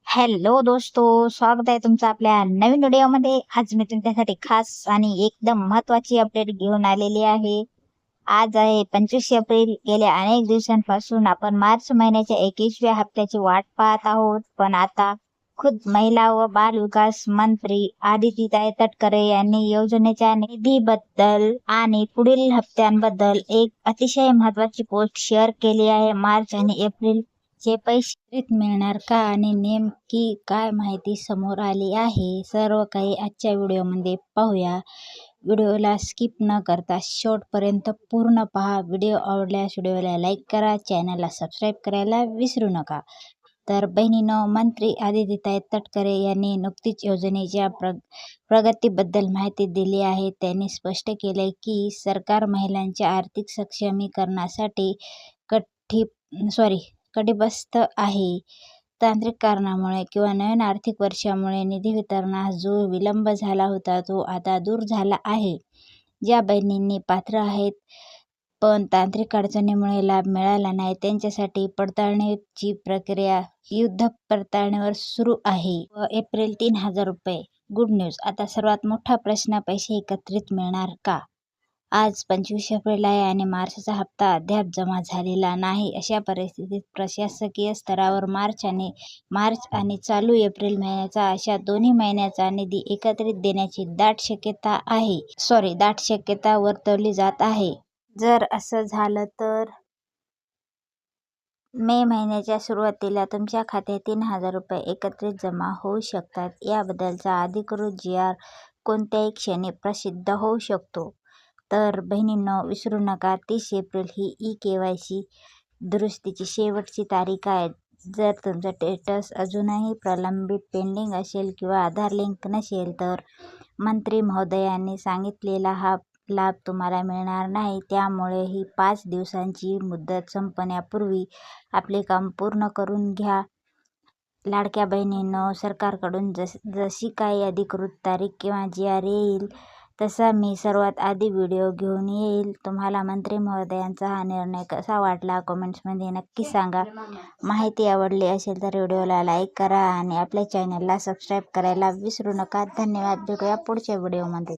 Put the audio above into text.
Hello दोस्तो, स्वागत आहे तुमचं आपल्या नवीन व्हिडिओमध्ये। आज मी तुमच्यासाठी खास आणि एकदम महत्वाची अपडेट घेऊन आलेली आहे। आज आहे 25 एप्रिल। गेल्या अनेक दिवसांपासून आपण मार्च महिन्याच्या 21व्या हप्त्याची वाट पाहत आहोत, पण आता खुद महिला व बाल विकास मंत्री आदितीताई तटकरे यांनी योजनेच्या निधीबद्दल आणि पुढील हप्त्यांबद्दल एक अतिशय महत्वाची पोस्ट शेअर केली आहे। मार्च आणि एप्रिल चे पैसे मिळणार का आणि नेमकी काय माहिती समोर आली आहे, सर्व काही आजच्या व्हिडिओमध्ये पाहूया। व्हिडिओला स्किप न करता शेवटपर्यंत पूर्ण पहा। व्हिडिओ आवडल्यास व्हिडिओला लाईक करा, चॅनलला सबस्क्राईब करायला विसरू नका। तर बहिणींनो, मंत्री आदितीताई तटकरे यांनी नुकतीच योजनेच्या प्रगतीबद्दल माहिती दिली आहे। त्यांनी स्पष्ट केले की सरकार महिलांच्या आर्थिक सक्षमीकरणासाठी कटिबद्ध आहे। तांत्रिक कारणामुळे किंवा नवीन आर्थिक वर्षामुळे निधी वितरणास जो विलंब झाला होता तो आता दूर झाला आहे। ज्या बहिणींनी पात्र आहेत पण तांत्रिक अडचणीमुळे लाभ मिळाला नाही, त्यांच्यासाठी पडताळणीची प्रक्रिया युद्ध पडताळणीवर सुरू आहे व एप्रिल 3000 रुपये। Good news. आता सर्वात मोठा प्रश्न, पैसे एकत्रित मिळणार का? आज 25 एप्रिल आहे आणि मार्चचा हप्ता अद्याप जमा झालेला नाही। अशा परिस्थितीत प्रशासकीय स्तरावर मार्च आणि चालू एप्रिल महिन्याचा अशा दोन्ही महिन्याचा निधी एकत्रित देण्याची दाट शक्यता वर्तवली जात आहे। जर असं झालं तर मे महिन्याच्या सुरुवातीला तुमच्या खात्यात 3000 रुपये एकत्रित जमा होऊ शकतात। याबद्दलचा अधिकृत GR कोणत्याही क्षणी प्रसिद्ध होऊ शकतो। तर बहिणींनो, विसरू नका, 30 एप्रिल ही eKYC दुरुस्तीची शेवटची तारीख आहे। जर तुमचं स्टेटस अजूनही प्रलंबित पेंडिंग असेल किंवा आधार लिंक नसेल तर मंत्री महोदयांनी सांगितलेला हा लाभ तुम्हाला मिळणार नाही। त्यामुळे ही 5 दिवसांची मुदत संपण्यापूर्वी आपले काम पूर्ण करून घ्या। लाडक्या बहिणींनो, सरकारकडून जशी काही अधिकृत तारीख किंवा GR येईल तसा मी सर्वात आधी व्हिडिओ घेऊन येईल। तुम्हाला मंत्री महोदयांचा हा निर्णय कसा वाटला कमेंट्समध्ये नक्की सांगा। माहिती आवडली असेल तर व्हिडिओला लाईक करा आणि आपल्या चॅनलला सबस्क्राईब करायला विसरू नका। धन्यवाद। भेटूया पुढच्या व्हिडिओमध्ये।